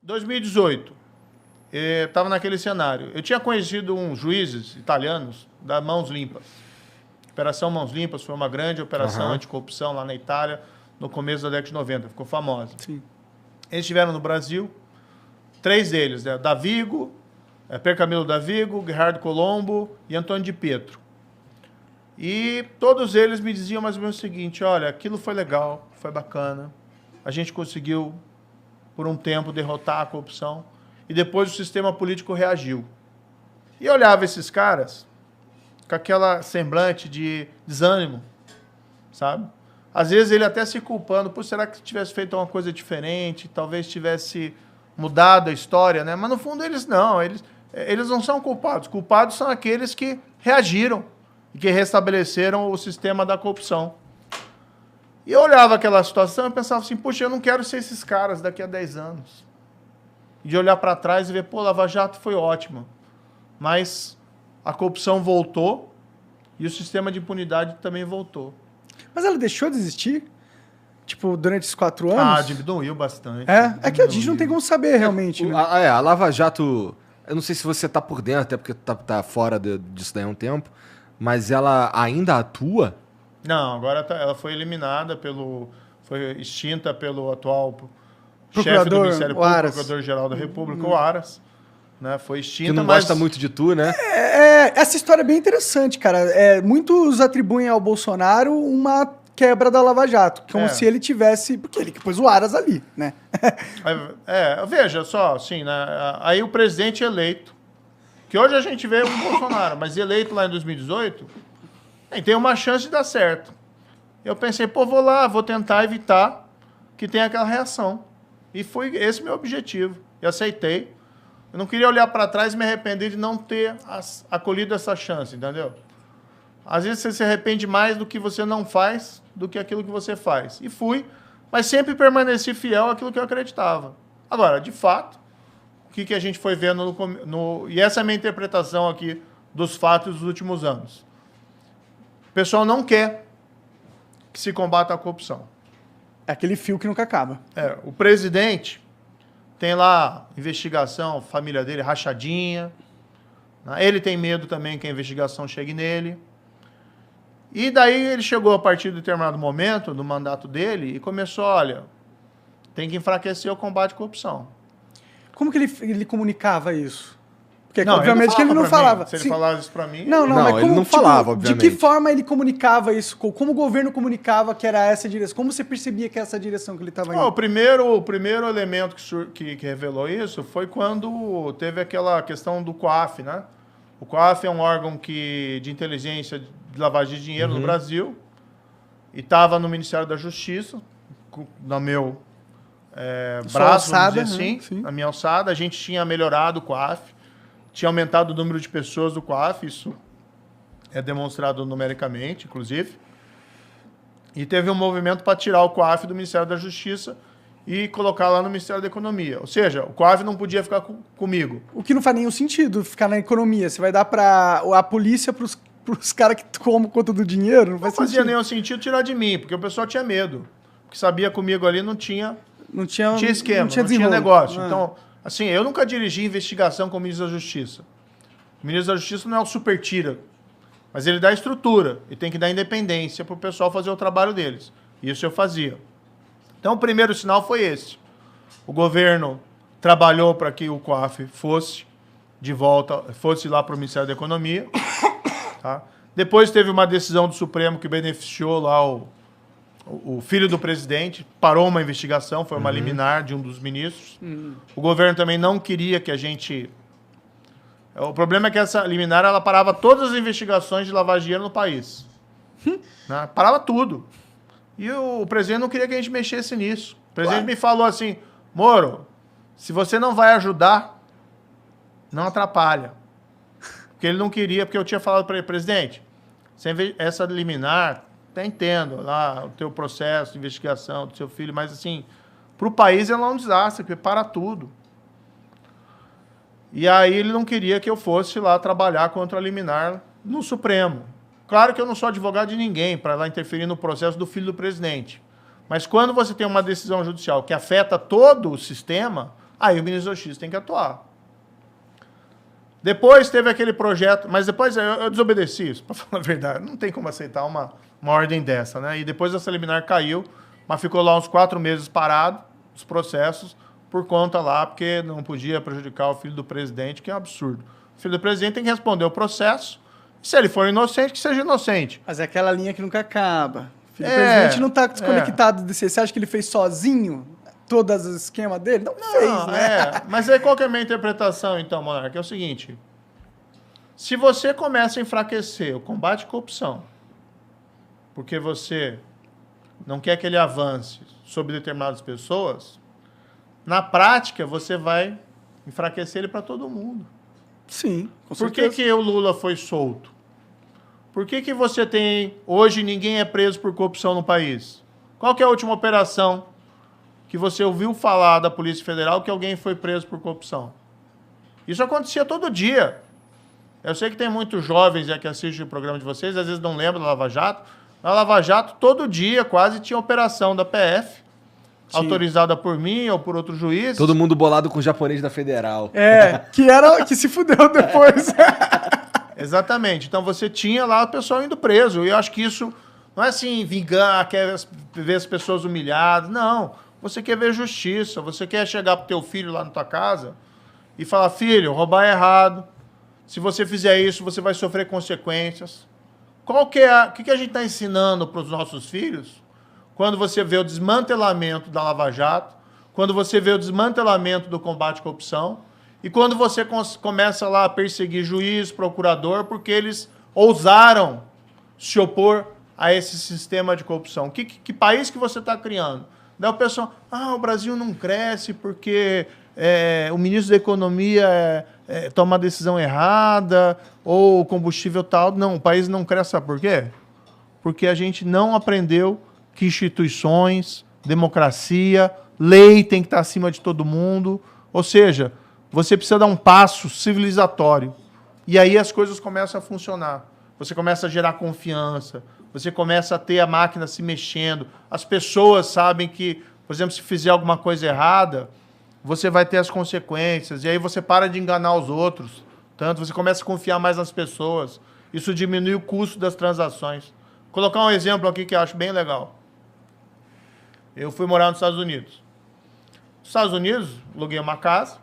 2018, estava naquele cenário. Eu tinha conhecido uns juízes italianos da Mãos Limpas. Operação Mãos Limpas foi uma grande operação anticorrupção lá na Itália, no começo da década de 90. Ficou famosa. Sim. Eles estiveram no Brasil, 3 deles, né? Davigo, Percamilo Davigo, Gerardo Colombo e Antônio de Pietro. E todos eles me diziam mais ou menos o seguinte: olha, aquilo foi legal, foi bacana, a gente conseguiu, por um tempo, derrotar a corrupção, e depois o sistema político reagiu. E eu olhava esses caras com aquela semblante de desânimo, sabe? Às vezes ele até se culpando, por será que tivesse feito uma coisa diferente, talvez tivesse mudado a história, né? Mas no fundo eles não, eles não são culpados. Culpados são aqueles que reagiram e que restabeleceram o sistema da corrupção. E eu olhava aquela situação e pensava assim, puxa, eu não quero ser esses caras daqui a 10 anos. E de olhar para trás e ver, pô, Lava Jato foi ótima, mas a corrupção voltou e o sistema de impunidade também voltou. Mas ela deixou de existir? Tipo, durante esses 4 anos? Ah, diminuiu bastante. É que a gente não tem como saber realmente. Né? A Lava Jato, eu não sei se você tá por dentro, até porque tá fora disso daí há um tempo, mas ela ainda atua? Não, agora ela foi eliminada foi extinta pelo atual chefe do Ministério Público, Procurador-Geral da República, o Aras. Né? Foi extinta, que não gosta muito de tu, né? Essa história é bem interessante, cara. Muitos atribuem ao Bolsonaro uma quebra da Lava Jato, como se ele tivesse... Porque ele que pôs o Aras ali, né? Veja só, assim, né? Aí o presidente eleito, que hoje a gente vê o Bolsonaro, mas eleito lá em 2018, tem uma chance de dar certo. Eu pensei, pô, vou tentar evitar que tenha aquela reação. E foi esse meu objetivo. E aceitei. Eu não queria olhar para trás e me arrepender de não ter acolhido essa chance, entendeu? Às vezes você se arrepende mais do que você não faz do que aquilo que você faz. E fui, mas sempre permaneci fiel àquilo que eu acreditava. Agora, de fato, o que a gente foi vendo e essa é a minha interpretação aqui dos fatos dos últimos anos. O pessoal não quer que se combata a corrupção. É aquele fio que nunca acaba. O presidente tem lá investigação, família dele rachadinha. Né? Ele tem medo também que a investigação chegue nele. E daí ele chegou a partir de determinado momento do mandato dele e começou, olha, tem que enfraquecer o combate à corrupção. Como que ele comunicava isso? Porque, não, obviamente, ele não falava. Se ele falasse isso para mim... Não, mas ele não falava, obviamente. De que forma ele comunicava isso? Como o governo comunicava que era essa direção? Como você percebia que é essa direção que ele estava indo? O primeiro elemento que revelou isso foi quando teve aquela questão do COAF, né? O COAF é um órgão de inteligência de lavagem de dinheiro no Brasil e estava no Ministério da Justiça, no meu braço, alçada, vamos dizer assim, na minha alçada. A gente tinha melhorado o COAF, tinha aumentado o número de pessoas do COAF, isso é demonstrado numericamente, inclusive. E teve um movimento para tirar o COAF do Ministério da Justiça e colocar lá no Ministério da Economia. Ou seja, o COAF não podia ficar comigo. O que não faz nenhum sentido ficar na economia. Você vai dar para a polícia para os caras que tomam conta do dinheiro? Não fazia nenhum sentido tirar de mim, porque o pessoal tinha medo. Porque sabia comigo ali não tinha esquema, não tinha negócio. Então, assim, eu nunca dirigi investigação com o ministro da Justiça. O ministro da Justiça não é o super tira, mas ele dá estrutura e tem que dar independência para o pessoal fazer o trabalho deles. Isso eu fazia. Então, o primeiro sinal foi esse. O governo trabalhou para que o COAF fosse lá para o Ministério da Economia. Tá? Depois teve uma decisão do Supremo que beneficiou lá o filho do presidente, parou uma investigação, foi uma liminar de um dos ministros. O governo também não queria que a gente... O problema é que essa liminar ela parava todas as investigações de lavagem de dinheiro no país. Né? Parava tudo. E o presidente não queria que a gente mexesse nisso. O presidente me falou assim, Moro, se você não vai ajudar, não atrapalha. Porque ele não queria, porque eu tinha falado para ele, presidente, essa liminar, até entendo lá o teu processo de investigação do seu filho, mas assim, para o país ela é um desastre, porque para tudo. E aí ele não queria que eu fosse lá trabalhar contra a liminar no Supremo. Claro que eu não sou advogado de ninguém para lá interferir no processo do filho do presidente. Mas quando você tem uma decisão judicial que afeta todo o sistema, Aí o ministro da Justiça tem que atuar. Depois teve aquele projeto, mas depois eu desobedeci isso, para falar a verdade. Não tem como aceitar uma ordem dessa, né? E depois essa liminar caiu, mas ficou lá uns 4 meses parado, os processos, por conta lá, porque não podia prejudicar o filho do presidente, que é um absurdo. O filho do presidente tem que responder o processo, se ele for inocente, que seja inocente. Mas é aquela linha que nunca acaba. O filho do presidente não está desconectado desse. Você acha que ele fez sozinho todos os esquemas dele? Não fez, né? Mas aí qual que é a minha interpretação, então, Monarca? É o seguinte, se você começa a enfraquecer o combate à corrupção, porque você não quer que ele avance sobre determinadas pessoas, na prática você vai enfraquecer ele para todo mundo. Sim, com Por certeza. que o Lula foi solto? Por que você tem... Hoje ninguém é preso por corrupção no país? Qual que é a última operação que você ouviu falar da Polícia Federal que alguém foi preso por corrupção? Isso acontecia todo dia. Eu sei que tem muitos jovens que assistem o programa de vocês, às vezes não lembram da Lava Jato. Na Lava Jato, todo dia quase tinha operação da PF, autorizada por mim ou por outro juiz. Todo mundo bolado com o japonês da Federal. Que se fudeu depois. Exatamente. Então você tinha lá o pessoal indo preso. E eu acho que isso não é assim, vingar, quer ver as pessoas humilhadas. Não. Você quer ver justiça. Você quer chegar pro teu filho lá na tua casa e falar, filho, roubar é errado. Se você fizer isso, você vai sofrer consequências. O que a gente está ensinando para os nossos filhos quando você vê o desmantelamento da Lava Jato, quando você vê o desmantelamento do combate à corrupção e quando você começa lá a perseguir juiz, procurador, porque eles ousaram se opor a esse sistema de corrupção? Que país que você está criando? Daí o pessoal, o Brasil não cresce porque o ministro da Economia toma a decisão errada, ou o combustível tal. Não, o país não cresce, sabe por quê? Porque a gente não aprendeu que instituições, democracia, lei tem que estar acima de todo mundo. Ou seja, você precisa dar um passo civilizatório. E aí as coisas começam a funcionar. Você começa a gerar confiança, você começa a ter a máquina se mexendo. As pessoas sabem que, por exemplo, se fizer alguma coisa errada, você vai ter as consequências. E aí você para de enganar os outros. Tanto você começa a confiar mais nas pessoas. Isso diminui o custo das transações. Vou colocar um exemplo aqui que eu acho bem legal. Eu fui morar nos Estados Unidos. Nos Estados Unidos, aluguei uma casa.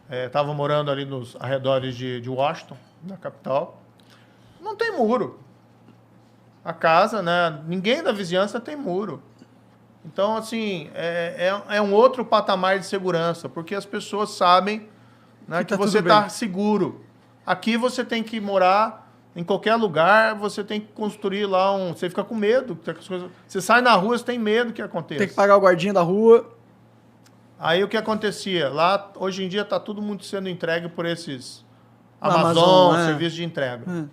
Estava morando ali nos arredores de Washington, na capital. Não tem muro. A casa, né? Ninguém da vizinhança tem muro. Então, assim, é um outro patamar de segurança, porque as pessoas sabem, né, que você está seguro. Aqui você tem que morar em qualquer lugar, você tem que construir lá Você fica com medo. Você sai na rua, você tem medo que aconteça. Tem que pagar o guardinha da rua. Aí o que acontecia? Lá, hoje em dia, está tudo muito sendo entregue por esses Amazon, serviços de entrega.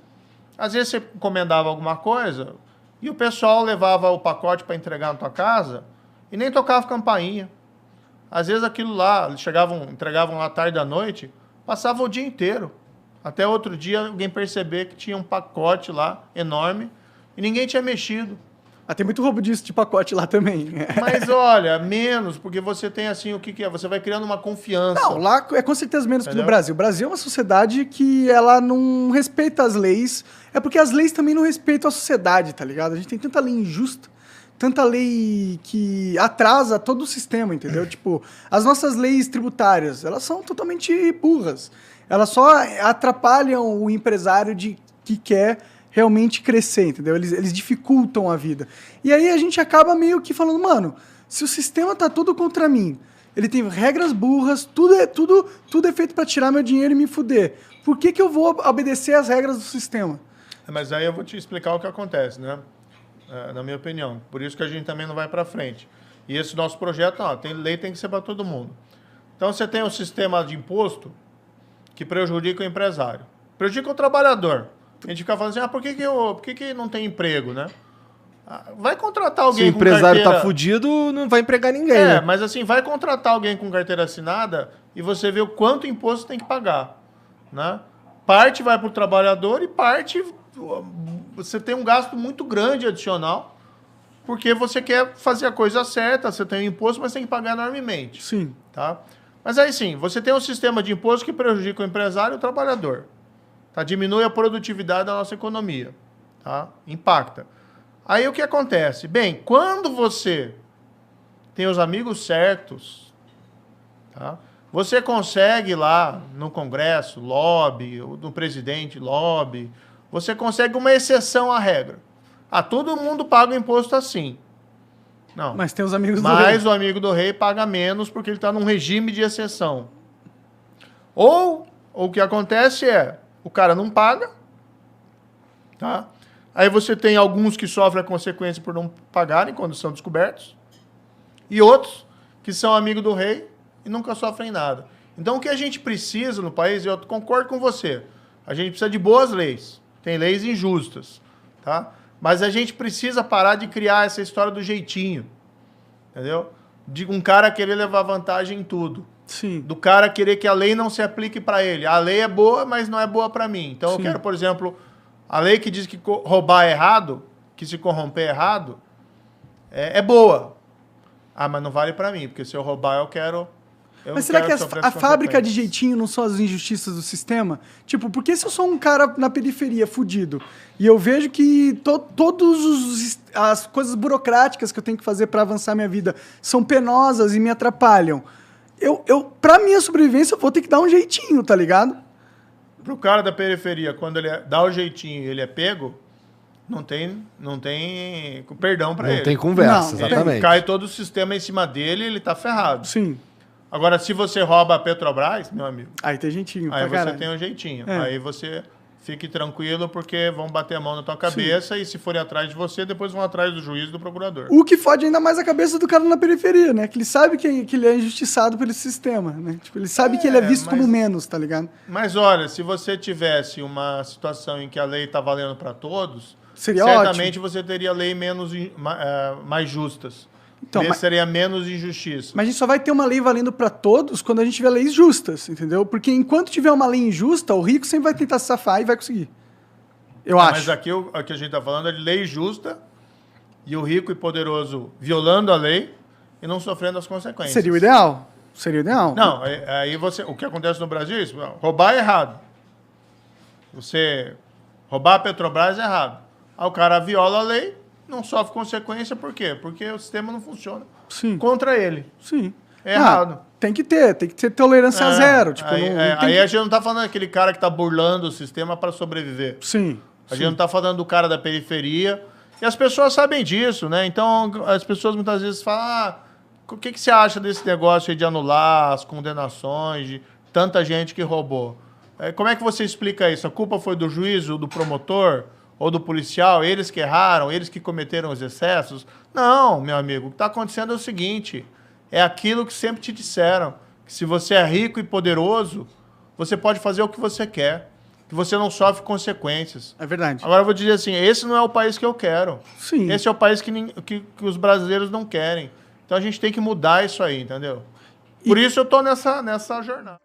Às vezes você encomendava alguma coisa e o pessoal levava o pacote para entregar na tua casa e nem tocava campainha. Às vezes aquilo lá, eles entregavam lá tarde da noite, passava o dia inteiro. Até outro dia alguém perceber que tinha um pacote lá enorme e ninguém tinha mexido. Tem muito roubo disso de pacote lá também. Mas olha, menos, porque você tem assim, o que é? Você vai criando uma confiança. Não, lá é com certeza menos que no Brasil. O Brasil é uma sociedade que ela não respeita as leis. É porque as leis também não respeitam a sociedade, tá ligado? A gente tem tanta lei injusta, tanta lei que atrasa todo o sistema, entendeu? Tipo, as nossas leis tributárias, elas são totalmente burras. Elas só atrapalham o empresário que quer realmente crescer, entendeu? Eles dificultam a vida. E aí a gente acaba meio que falando, mano, se o sistema tá todo contra mim, ele tem regras burras, tudo é feito para tirar meu dinheiro e me fuder. Por que eu vou obedecer às regras do sistema? Mas aí eu vou te explicar o que acontece, né? Na minha opinião. Por isso que a gente também não vai para frente. E esse nosso projeto, lei tem que ser para todo mundo. Então você tem um sistema de imposto que prejudica o empresário. Prejudica o trabalhador. A gente fica falando assim, por que não tem emprego, né? Vai contratar alguém com carteira... Se o empresário tá fudido, não vai empregar ninguém, né? Mas assim, vai contratar alguém com carteira assinada e você vê o quanto imposto tem que pagar, né? Parte vai para o trabalhador e parte... Você tem um gasto muito grande adicional porque você quer fazer a coisa certa, você tem um imposto, mas tem que pagar enormemente. Sim. Tá? Mas aí sim, você tem um sistema de imposto que prejudica o empresário e o trabalhador. Tá? Diminui a produtividade da nossa economia. Tá? Impacta. Aí o que acontece? Bem, quando você tem os amigos certos, tá? Você consegue lá no Congresso, lobby, no presidente, lobby, você consegue uma exceção à regra. Todo mundo paga o imposto assim. Não. Mas tem os amigos do rei. Mas o amigo do rei paga menos porque ele está num regime de exceção. Ou o que acontece é, o cara não paga, tá? Aí você tem alguns que sofrem a consequência por não pagarem quando são descobertos, e outros que são amigos do rei e nunca sofrem nada. Então o que a gente precisa no país, eu concordo com você, a gente precisa de boas leis, tem leis injustas, tá? Mas a gente precisa parar de criar essa história do jeitinho, entendeu? De um cara querer levar vantagem em tudo. Sim. Do cara querer que a lei não se aplique para ele. A lei é boa, mas não é boa para mim. Então eu quero, por exemplo, a lei que diz que roubar é errado, que se corromper é errado, é boa. Mas não vale para mim, porque se eu roubar eu quero... Mas será que a fábrica de jeitinho não são as injustiças do sistema? Tipo, porque se eu sou um cara na periferia fudido e eu vejo que todas as coisas burocráticas que eu tenho que fazer para avançar minha vida são penosas e me atrapalham, pra minha sobrevivência, eu vou ter que dar um jeitinho, tá ligado? Pro cara da periferia, quando ele dá o jeitinho e ele é pego, não tem perdão para ele. Não tem conversa, não, exatamente. Cai todo o sistema em cima dele e ele tá ferrado. Sim. Agora, se você rouba a Petrobras, meu amigo... Aí tem jeitinho. Aí você tem um jeitinho. Aí você fique tranquilo porque vão bater a mão na tua cabeça e se forem atrás de você, depois vão atrás do juiz e do procurador. O que fode ainda mais a cabeça do cara na periferia, né? Que ele sabe que ele é injustiçado pelo sistema, né? Tipo, ele sabe que ele é visto como menos, tá ligado? Mas olha, se você tivesse uma situação em que a lei tá valendo para todos, seria certamente ótimo. Você teria lei mais justas. Então, seria menos injustiça. Mas a gente só vai ter uma lei valendo para todos quando a gente tiver leis justas, entendeu? Porque enquanto tiver uma lei injusta, o rico sempre vai tentar se safar e vai conseguir. Eu acho. Mas aqui o que a gente está falando é de lei justa e o rico e poderoso violando a lei e não sofrendo as consequências. Seria o ideal. Seria o ideal. Não, aí o que acontece no Brasil é isso. Roubar é errado. Você roubar a Petrobras é errado. Aí o cara viola a lei, não sofre consequência, por quê? Porque o sistema não funciona contra ele. Sim. É errado. Tem que ter tolerância a zero. Tipo, aí a gente não está falando daquele cara que está burlando o sistema para sobreviver. Sim. A gente não está falando do cara da periferia. E as pessoas sabem disso, né? Então, as pessoas muitas vezes falam, o que você acha desse negócio aí de anular as condenações de tanta gente que roubou? Como é que você explica isso? A culpa foi do juiz, ou do promotor, ou do policial? Eles que erraram? Eles que cometeram os excessos? Não, meu amigo. O que está acontecendo é o seguinte. É aquilo que sempre te disseram. Que se você é rico e poderoso, você pode fazer o que você quer. Que você não sofre consequências. É verdade. Agora eu vou dizer assim, esse não é o país que eu quero. Sim. Esse é o país que os brasileiros não querem. Então a gente tem que mudar isso aí, entendeu? Por isso eu tô nessa jornada.